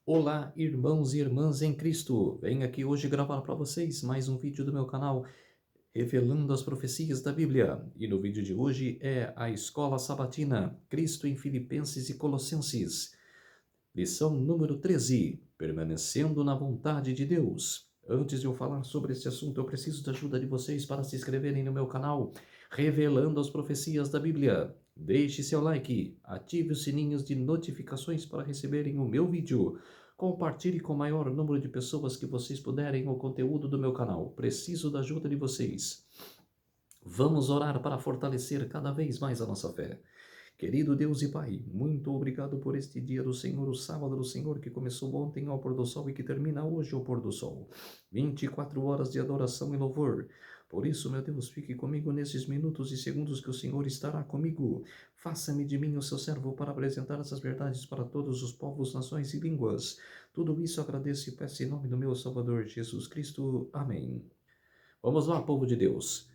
Olá, irmãos e irmãs em Cristo. Venho aqui hoje gravar para vocês mais um vídeo do meu canal revelando as profecias da Bíblia. E no vídeo de hoje é a Escola Sabatina, Cristo em Filipenses e Colossenses. Lição número 13, permanecendo na vontade de Deus. Antes de eu falar sobre este assunto, eu preciso da ajuda de vocês para se inscreverem no meu canal, revelando as profecias da Bíblia. Deixe seu like, ative os sininhos de notificações para receberem o meu vídeo. Compartilhe com o maior número de pessoas que vocês puderem o conteúdo do meu canal. Preciso da ajuda de vocês. Vamos orar para fortalecer cada vez mais a nossa fé. Querido Deus e Pai, muito obrigado por este dia do Senhor, o sábado do Senhor, que começou ontem ao pôr do sol e que termina hoje ao pôr do sol. 24 horas de adoração e louvor. Por isso, meu Deus, fique comigo nesses minutos e segundos que o Senhor estará comigo. Faça-me de mim o seu servo para apresentar essas verdades para todos os povos, nações e línguas. Tudo isso agradeço e peço em nome do meu Salvador Jesus Cristo. Amém. Vamos lá, povo de Deus.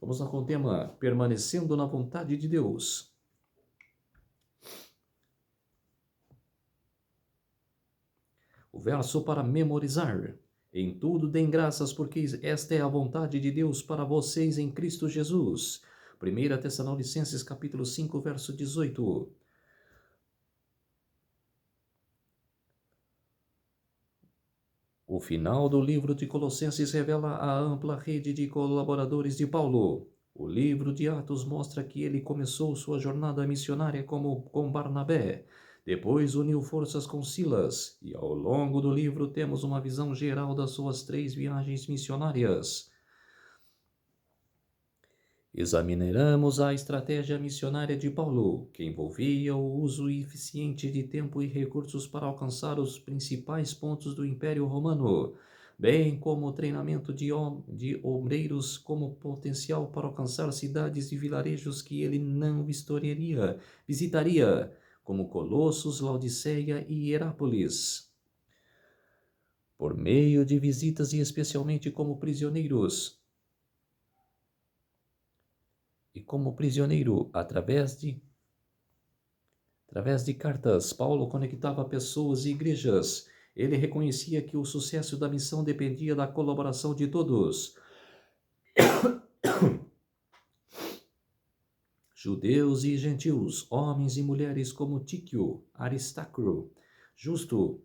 Vamos lá com o tema Permanecendo na Vontade de Deus. O verso para memorizar. Em tudo deem graças, porque esta é a vontade de Deus para vocês em Cristo Jesus. 1 Tessalonicenses capítulo 5, verso 18. O final do livro de Colossenses revela a ampla rede de colaboradores de Paulo. O livro de Atos mostra que ele começou sua jornada missionária com Barnabé, depois uniu forças com Silas, e ao longo do livro temos uma visão geral das suas 3 viagens missionárias. Examinaremos a estratégia missionária de Paulo, que envolvia o uso eficiente de tempo e recursos para alcançar os principais pontos do Império Romano, bem como o treinamento de obreiros como potencial para alcançar cidades e vilarejos que ele não visitaria, como Colossos, Laodiceia e Hierápolis. Por meio de visitas e especialmente como prisioneiros, através de cartas, Paulo conectava pessoas e igrejas. Ele reconhecia que o sucesso da missão dependia da colaboração de todos. Judeus e gentios, homens e mulheres como Tíquio, Aristarco, Justo,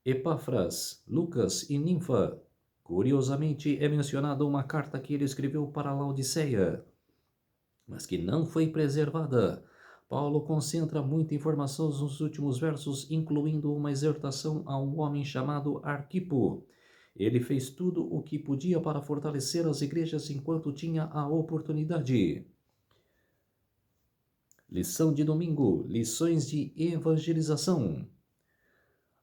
Epáfras, Lucas e Ninfa. Curiosamente, é mencionada uma carta que ele escreveu para Laodiceia, mas que não foi preservada. Paulo concentra muita informação nos últimos versos, incluindo uma exortação a um homem chamado Arquipo. Ele fez tudo o que podia para fortalecer as igrejas enquanto tinha a oportunidade. Lição de domingo, lições de evangelização.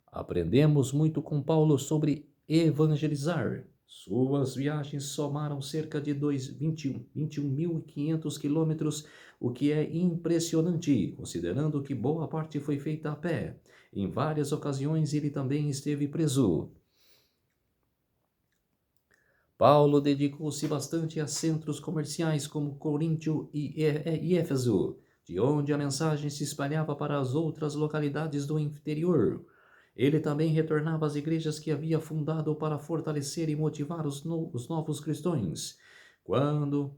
Aprendemos muito com Paulo sobre evangelizar. Suas viagens somaram cerca de 21.500 quilômetros, o que é impressionante, considerando que boa parte foi feita a pé. Em várias ocasiões ele também esteve preso. Paulo dedicou-se bastante a centros comerciais como Coríntio e Éfeso, de onde a mensagem se espalhava para as outras localidades do interior. Ele também retornava às igrejas que havia fundado para fortalecer e motivar os novos cristãos. Quando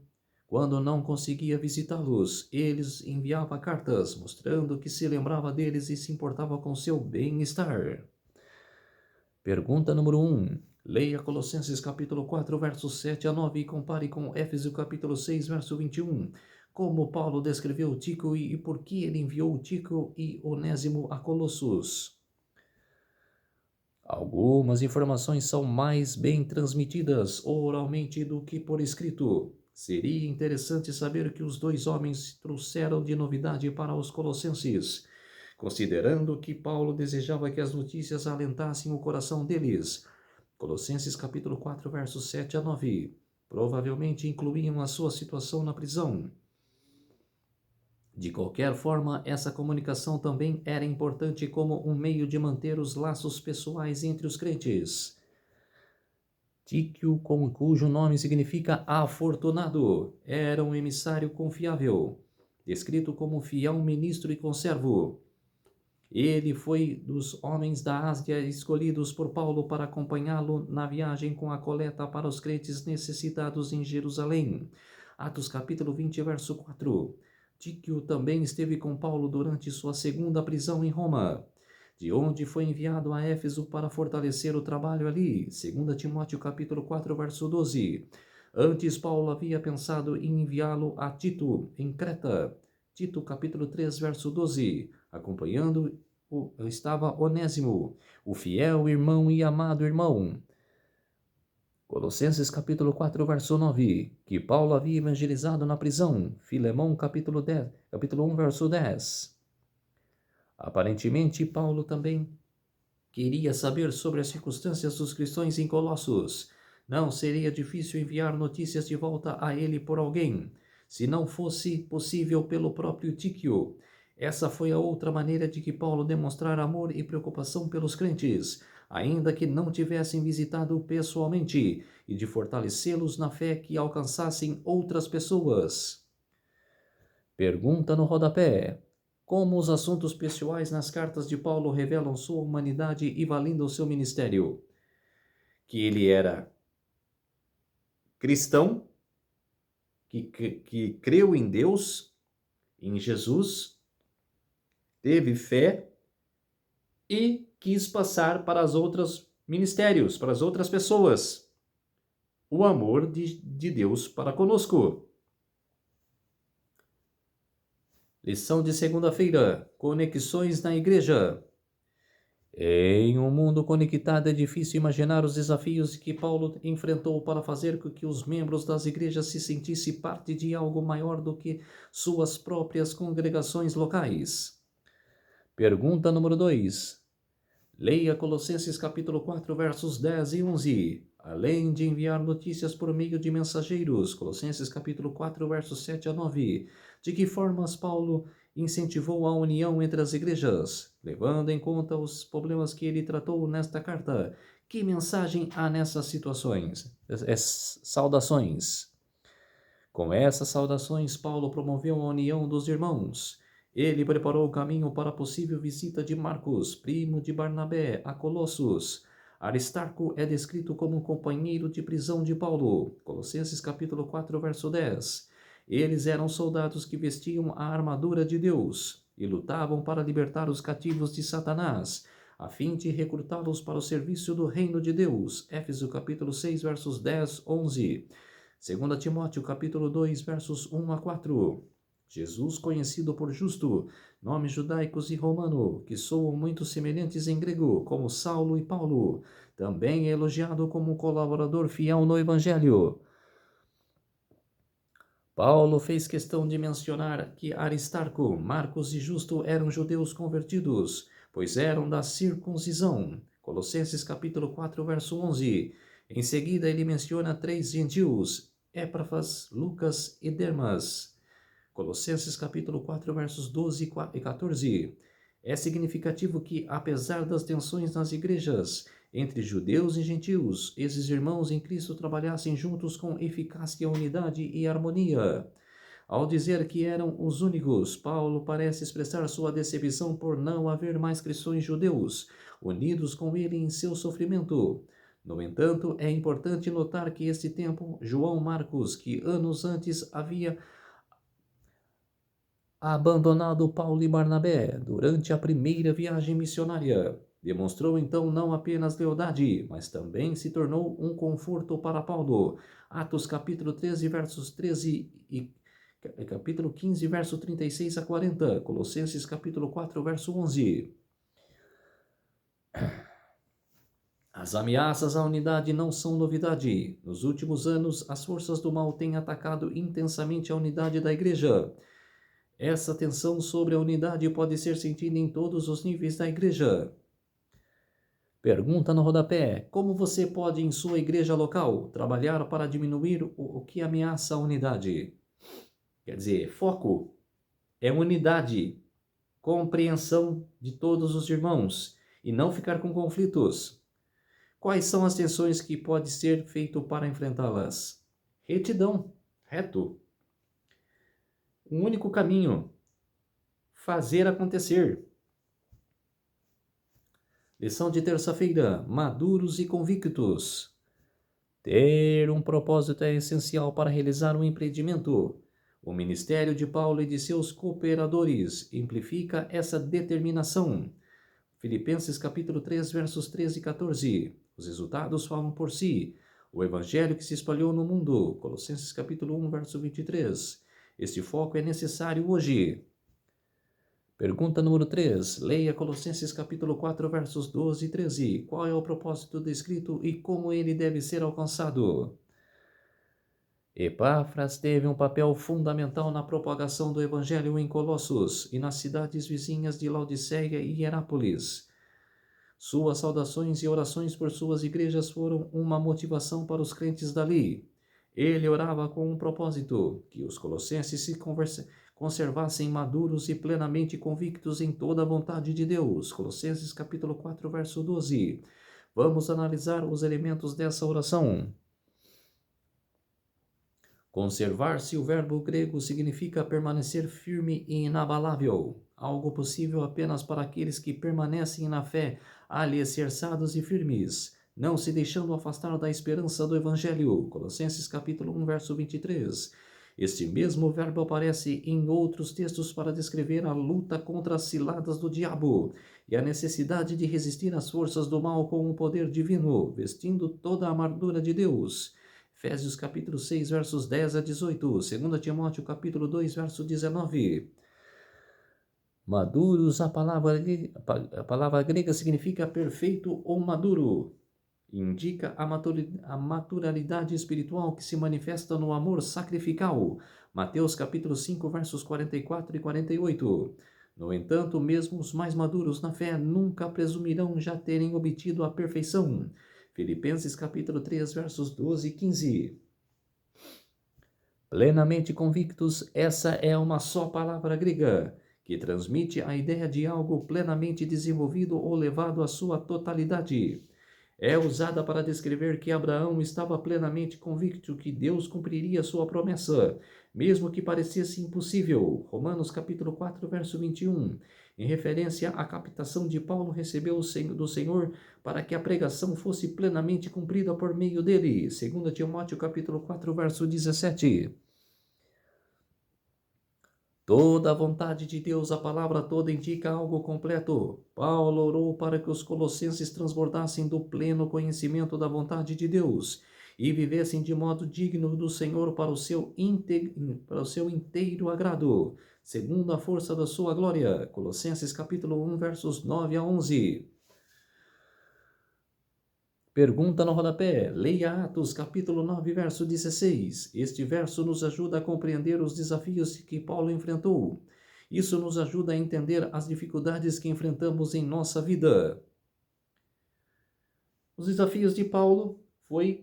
não conseguia visitá-los, eles enviava cartas, mostrando que se lembrava deles e se importava com seu bem-estar. Pergunta número 1. Leia Colossenses capítulo 4, versos 7 a 9 e compare com Éfeso capítulo 6, verso 21. Como Paulo descreveu Tico e por que ele enviou Tico e Onésimo a Colossos. Algumas informações são mais bem transmitidas oralmente do que por escrito. Seria interessante saber o que os 2 homens trouxeram de novidade para os colossenses, considerando que Paulo desejava que as notícias alentassem o coração deles. Colossenses capítulo 4, versos 7 a 9. Provavelmente incluíam a sua situação na prisão. De qualquer forma, essa comunicação também era importante como um meio de manter os laços pessoais entre os crentes. Tíquio, cujo nome significa afortunado, era um emissário confiável, descrito como fiel ministro e conservo. Ele foi dos homens da Ásia escolhidos por Paulo para acompanhá-lo na viagem com a coleta para os crentes necessitados em Jerusalém. Atos capítulo 20, verso 4. Tíquio também esteve com Paulo durante sua segunda prisão em Roma, de onde foi enviado a Éfeso para fortalecer o trabalho ali. 2 Timóteo capítulo 4, verso 12. Antes, Paulo havia pensado em enviá-lo a Tito, em Creta. Tito capítulo 3, verso 12. Acompanhando estava Onésimo, o fiel irmão e amado irmão. Colossenses capítulo 4, verso 9, que Paulo havia evangelizado na prisão. Filemão capítulo 1, verso 10. Aparentemente, Paulo também queria saber sobre as circunstâncias dos cristãos em Colossos. Não seria difícil enviar notícias de volta a ele por alguém, se não fosse possível pelo próprio Tíquio. Essa foi a outra maneira de que Paulo demonstrar amor e preocupação pelos crentes, ainda que não tivessem visitado pessoalmente, e de fortalecê-los na fé que alcançassem outras pessoas. Pergunta no rodapé. Como os assuntos pessoais nas cartas de Paulo revelam sua humanidade e validam seu ministério? Que ele era cristão, que creu em Deus, em Jesus, teve fé e quis passar para os outros ministérios, para as outras pessoas, o amor de Deus para conosco. Lição de segunda-feira, conexões na igreja. Em um mundo conectado é difícil imaginar os desafios que Paulo enfrentou para fazer com que os membros das igrejas se sentissem parte de algo maior do que suas próprias congregações locais. Pergunta número 2. Leia Colossenses capítulo 4, versos 10 e 11. Além de enviar notícias por meio de mensageiros, Colossenses capítulo 4, versos 7 a 9. De que formas Paulo incentivou a união entre as igrejas, levando em conta os problemas que ele tratou nesta carta? Que mensagem há nessas situações? Saudações. Com essas saudações, Paulo promoveu a união dos irmãos. Ele preparou o caminho para a possível visita de Marcos, primo de Barnabé, a Colossos. Aristarco é descrito como um companheiro de prisão de Paulo. Colossenses capítulo 4, verso 10. Eles eram soldados que vestiam a armadura de Deus e lutavam para libertar os cativos de Satanás, a fim de recrutá-los para o serviço do reino de Deus. Éfeso capítulo 6, versos 10, 11. 2 Timóteo capítulo 2, versos 1 a 4. Jesus, conhecido por justo, nomes judaicos e romano, que soam muito semelhantes em grego, como Saulo e Paulo, também é elogiado como colaborador fiel no Evangelho. Paulo fez questão de mencionar que Aristarco, Marcos e Justo eram judeus convertidos, pois eram da circuncisão. Colossenses capítulo 4, verso 11. Em seguida, ele menciona 3 gentios, Éprafas, Lucas e Dermas. Colossenses capítulo 4, versos 12 e 14. É significativo que, apesar das tensões nas igrejas entre judeus e gentios, esses irmãos em Cristo trabalhassem juntos com eficácia, unidade e harmonia. Ao dizer que eram os únicos, Paulo parece expressar sua decepção por não haver mais cristãos judeus unidos com ele em seu sofrimento. No entanto, é importante notar que este tempo, João Marcos, que anos antes havia abandonado Paulo e Barnabé durante a primeira viagem missionária, demonstrou então não apenas lealdade, mas também se tornou um conforto para Paulo. Atos capítulo 13, versos 13 e capítulo 15, verso 36 a 40. Colossenses capítulo 4, verso 11. As ameaças à unidade não são novidade. Nos últimos anos, as forças do mal têm atacado intensamente a unidade da igreja. Essa tensão sobre a unidade pode ser sentida em todos os níveis da igreja. Pergunta no rodapé: como você pode, em sua igreja local, trabalhar para diminuir o que ameaça a unidade? Quer dizer, foco é unidade, compreensão de todos os irmãos e não ficar com conflitos. Quais são as tensões que pode ser feito para enfrentá-las? Retidão, reto. Um único caminho: fazer acontecer. Lição de terça-feira: maduros e convictos. Ter um propósito é essencial para realizar um empreendimento. O ministério de Paulo e de seus cooperadores amplifica essa determinação. Filipenses capítulo 3, versos 13 e 14. Os resultados falam por si. O evangelho que se espalhou no mundo. Colossenses capítulo 1, verso 23. Este foco é necessário hoje. Pergunta número 3. Leia Colossenses capítulo 4, versos 12 e 13. Qual é o propósito descrito e como ele deve ser alcançado? Epáfras teve um papel fundamental na propagação do evangelho em Colossos e nas cidades vizinhas de Laodiceia e Hierápolis. Suas saudações e orações por suas igrejas foram uma motivação para os crentes dali. Ele orava com um propósito, que os colossenses se conservassem maduros e plenamente convictos em toda a vontade de Deus. Colossenses capítulo 4, verso 12. Vamos analisar os elementos dessa oração. Conservar-se, o verbo grego significa permanecer firme e inabalável, algo possível apenas para aqueles que permanecem na fé, alicerçados e firmes, não se deixando afastar da esperança do Evangelho. Colossenses capítulo 1, verso 23. Este mesmo verbo aparece em outros textos para descrever a luta contra as ciladas do diabo e a necessidade de resistir às forças do mal com o poder divino, vestindo toda a armadura de Deus. Efésios capítulo 6, versos 10 a 18, 2 Timóteo capítulo 2, verso 19. Maduros, a palavra grega significa perfeito ou maduro. Indica a maturidade espiritual que se manifesta no amor sacrificial. Mateus capítulo 5, versos 44 e 48. No entanto, mesmo os mais maduros na fé nunca presumirão já terem obtido a perfeição. Filipenses capítulo 3, versos 12 e 15. Plenamente convictos, essa é uma só palavra grega, que transmite a ideia de algo plenamente desenvolvido ou levado à sua totalidade. É usada para descrever que Abraão estava plenamente convicto que Deus cumpriria sua promessa, mesmo que parecesse impossível. Romanos capítulo 4, verso 21. Em referência à captação de Paulo recebeu do Senhor para que a pregação fosse plenamente cumprida por meio dele. 2 Timóteo capítulo 4, verso 17. Toda a vontade de Deus, a palavra toda indica algo completo. Paulo orou para que os colossenses transbordassem do pleno conhecimento da vontade de Deus e vivessem de modo digno do Senhor para o seu inteiro agrado, segundo a força da sua glória. Colossenses capítulo 1, versos 9 a 11. Pergunta no rodapé. Leia Atos, capítulo 9, verso 16. Este verso nos ajuda a compreender os desafios que Paulo enfrentou. Isso nos ajuda a entender as dificuldades que enfrentamos em nossa vida. Os desafios de Paulo foram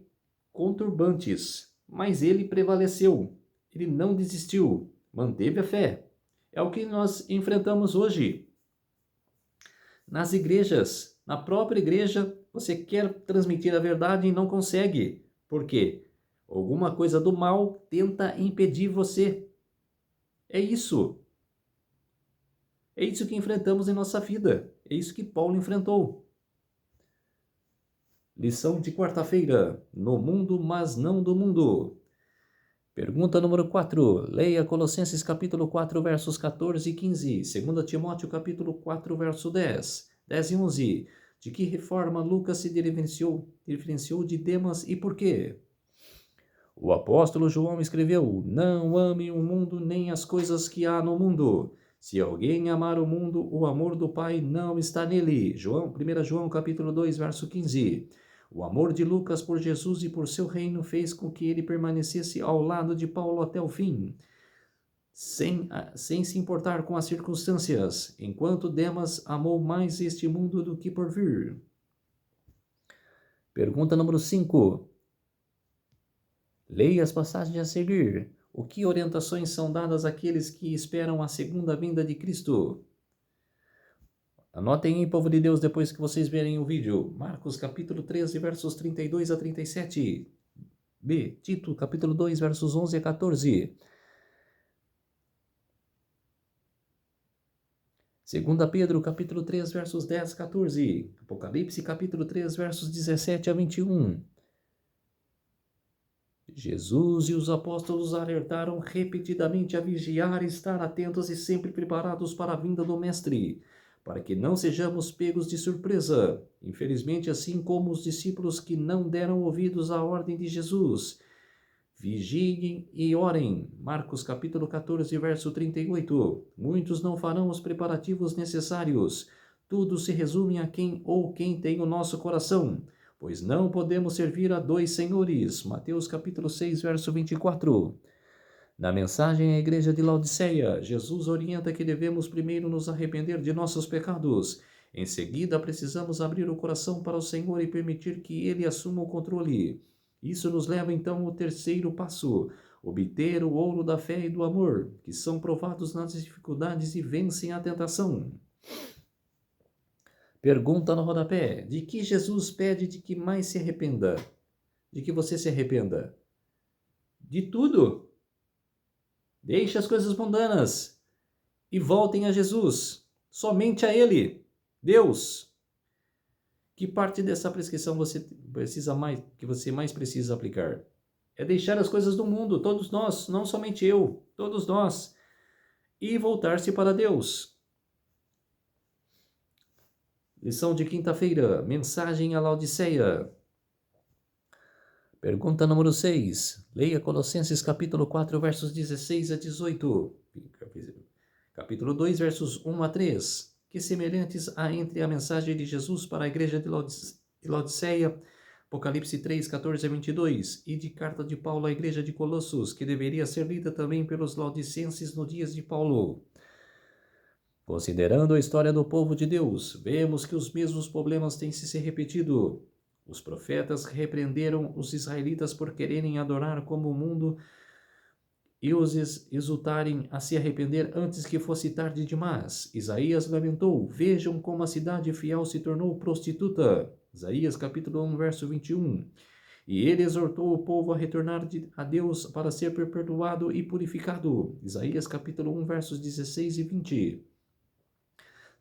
conturbantes, mas ele prevaleceu. Ele não desistiu, manteve a fé. É o que nós enfrentamos hoje. Nas igrejas, na própria igreja, você quer transmitir a verdade e não consegue. Por quê? Alguma coisa do mal tenta impedir você. É isso. É isso que enfrentamos em nossa vida. É isso que Paulo enfrentou. Lição de quarta-feira. No mundo, mas não do mundo. Pergunta número 4. Leia Colossenses capítulo 4, versos 14 e 15. 2 Timóteo capítulo 4, verso 10. 10 e 11. De que forma Lucas se diferenciou de Demas e por quê? O apóstolo João escreveu: Não ame o mundo nem as coisas que há no mundo. Se alguém amar o mundo, o amor do Pai não está nele. 1 João capítulo 2, verso 15. O amor de Lucas por Jesus e por seu reino fez com que ele permanecesse ao lado de Paulo até o fim, sem se importar com as circunstâncias, enquanto Demas amou mais este mundo do que por vir. Pergunta número 5. Leia as passagens a seguir. O que orientações são dadas àqueles que esperam a segunda vinda de Cristo? Anotem aí, povo de Deus, depois que vocês verem o vídeo. Marcos capítulo 13, versos 32 a 37. B. Tito capítulo 2, versos 11 a 14. 2 Pedro, capítulo 3, versos 10 a 14. Apocalipse, capítulo 3, versos 17 a 21. Jesus e os apóstolos alertaram repetidamente a vigiar, estar atentos e sempre preparados para a vinda do Mestre, para que não sejamos pegos de surpresa. Infelizmente, assim como os discípulos que não deram ouvidos à ordem de Jesus. Vigiem e orem. Marcos capítulo 14, verso 38. Muitos não farão os preparativos necessários. Tudo se resume a quem tem o nosso coração, pois não podemos servir a dois senhores. Mateus capítulo 6, verso 24. Na mensagem à igreja de Laodiceia, Jesus orienta que devemos primeiro nos arrepender de nossos pecados. Em seguida, precisamos abrir o coração para o Senhor e permitir que Ele assuma o controle. Isso nos leva então ao terceiro passo: obter o ouro da fé e do amor, que são provados nas dificuldades e vencem a tentação. Pergunta no rodapé: de que Jesus pede de que mais se arrependa? De que você se arrependa? De tudo. Deixe as coisas mundanas e voltem a Jesus, somente a Ele, Deus. Que parte dessa prescrição você mais precisa aplicar? É deixar as coisas do mundo, todos nós, não somente eu, todos nós, e voltar-se para Deus. Lição de quinta-feira, mensagem à Laodiceia. Pergunta número 6. Leia Colossenses capítulo 4, versos 16 a 18. Capítulo 2, versos 1 a 3. Que semelhantes há entre a mensagem de Jesus para a igreja de Laodiceia, Apocalipse 3, 14 a 22, e de carta de Paulo à igreja de Colossos, que deveria ser lida também pelos laodicenses nos dias de Paulo. Considerando a história do povo de Deus, vemos que os mesmos problemas têm se repetido. Os profetas repreenderam os israelitas por quererem adorar como o mundo e os exultarem a se arrepender antes que fosse tarde demais. Isaías lamentou: vejam como a cidade fiel se tornou prostituta. Isaías capítulo 1, verso 21. E ele exortou o povo a retornar a Deus para ser perdoado e purificado. Isaías capítulo 1, versos 16 e 20.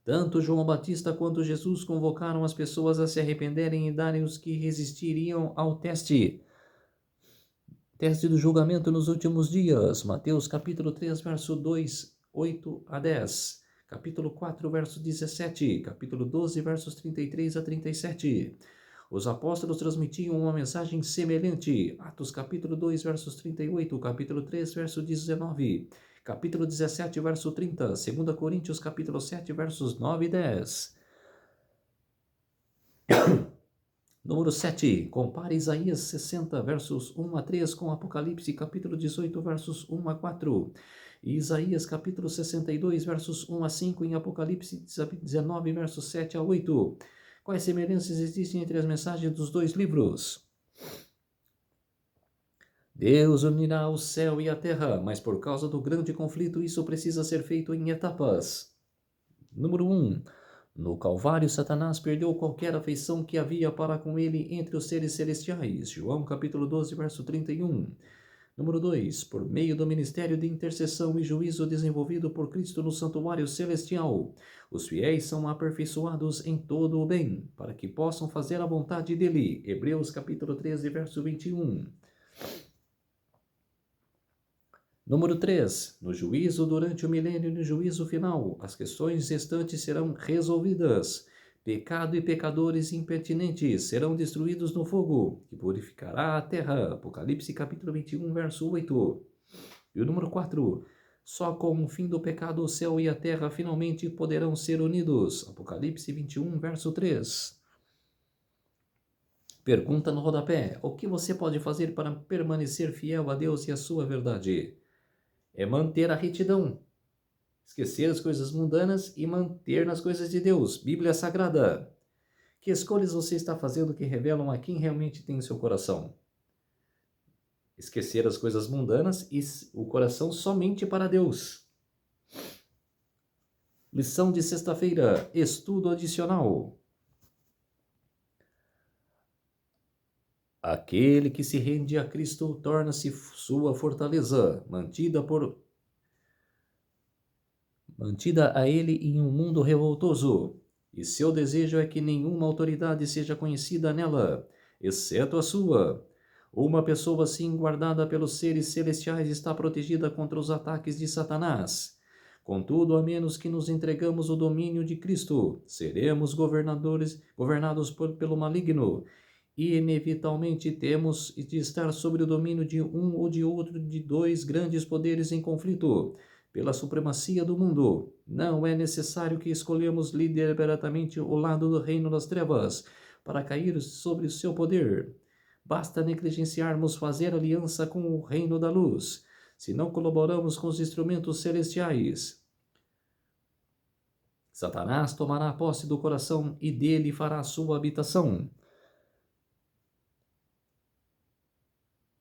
Tanto João Batista quanto Jesus convocaram as pessoas a se arrependerem e darem os que resistiriam ao teste do julgamento nos últimos dias. Mateus capítulo 3, verso 2, 8 a 10. Capítulo 4, verso 17. Capítulo 12, versos 33 a 37. Os apóstolos transmitiam uma mensagem semelhante. Atos capítulo 2, versos 38. Capítulo 3, verso 19. Capítulo 17, verso 30. 2 Coríntios capítulo 7, versos 9 e 10. Número 7. Compare Isaías 60, versos 1 a 3 com Apocalipse, capítulo 18, versos 1 a 4. E Isaías, capítulo 62, versos 1 a 5 em Apocalipse 19, versos 7 a 8. Quais semelhanças existem entre as mensagens dos dois livros? Deus unirá o céu e a terra, mas por causa do grande conflito isso precisa ser feito em etapas. Número 1. No Calvário, Satanás perdeu qualquer afeição que havia para com ele entre os seres celestiais. João capítulo 12, verso 31. Número 2. Por meio do ministério de intercessão e juízo desenvolvido por Cristo no santuário celestial, os fiéis são aperfeiçoados em todo o bem, para que possam fazer a vontade dele. Hebreus capítulo 13, verso 21. Número 3. No juízo durante o milênio e no juízo final, as questões restantes serão resolvidas. Pecado e pecadores impertinentes serão destruídos no fogo, que purificará a terra. Apocalipse capítulo 21, verso 8. E o número 4. Só com o fim do pecado o céu e a terra finalmente poderão ser unidos. Apocalipse 21, verso 3. Pergunta no rodapé: o que você pode fazer para permanecer fiel a Deus e à sua verdade? É manter a retidão, esquecer as coisas mundanas e manter nas coisas de Deus. Bíblia Sagrada. Que escolhas você está fazendo que revelam a quem realmente tem o seu coração? Esquecer as coisas mundanas e o coração somente para Deus. Lição de sexta-feira, estudo adicional. Aquele que se rende a Cristo torna-se sua fortaleza, mantida a ele em um mundo revoltoso, e seu desejo é que nenhuma autoridade seja conhecida nela, exceto a sua. Uma pessoa assim guardada pelos seres celestiais está protegida contra os ataques de Satanás. Contudo, a menos que nos entregamos o domínio de Cristo, seremos governados pelo maligno, e inevitavelmente temos de estar sob o domínio de um ou de outro de dois grandes poderes em conflito pela supremacia do mundo. Não é necessário que escolhamos deliberadamente o lado do reino das trevas para cair sobre o seu poder. Basta negligenciarmos fazer aliança com o reino da luz, se não colaboramos com os instrumentos celestiais. Satanás tomará posse do coração e dele fará sua habitação.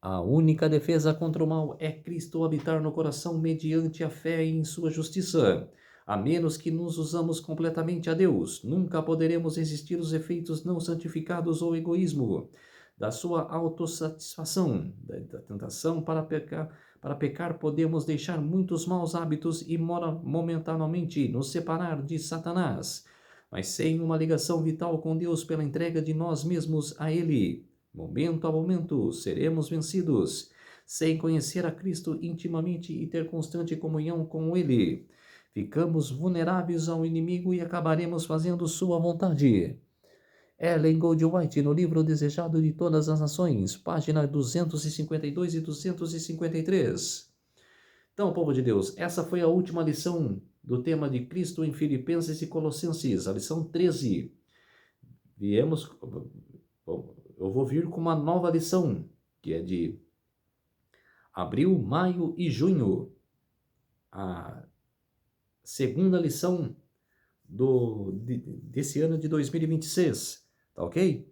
A única defesa contra o mal é Cristo habitar no coração mediante a fé em sua justiça. A menos que nos usamos completamente a Deus, nunca poderemos resistir os efeitos não santificados ou egoísmo, da sua autossatisfação, da tentação para pecar. Para pecar, podemos deixar muitos maus hábitos e momentaneamente nos separar de Satanás, mas sem uma ligação vital com Deus pela entrega de nós mesmos a Ele. Momento a momento, seremos vencidos, sem conhecer a Cristo intimamente e ter constante comunhão com Ele. Ficamos vulneráveis ao inimigo e acabaremos fazendo sua vontade. Ellen Goldwhite, no livro Desejado de Todas as Nações, página 252 e 253. Então, povo de Deus, essa foi a última lição do tema de Cristo em Filipenses e Colossenses, a lição 13. Eu vou vir com uma nova lição, que é de abril, maio e junho. A segunda lição desse ano de 2026, tá ok?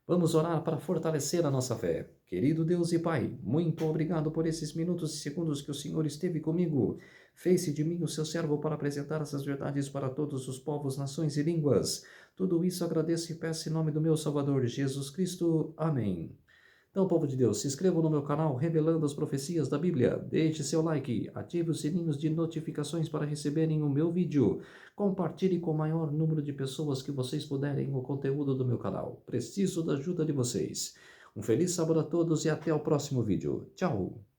Vamos orar para fortalecer a nossa fé. Querido Deus e Pai, muito obrigado por esses minutos e segundos que o Senhor esteve comigo. Fez-se de mim o seu servo para apresentar essas verdades para todos os povos, nações e línguas. Tudo isso agradeço e peço em nome do meu Salvador, Jesus Cristo. Amém. Então, povo de Deus, se inscrevam no meu canal Revelando as Profecias da Bíblia, deixe seu like, ative os sininhos de notificações para receberem o meu vídeo, compartilhe com o maior número de pessoas que vocês puderem o conteúdo do meu canal. Preciso da ajuda de vocês. Um feliz sábado a todos e até o próximo vídeo. Tchau!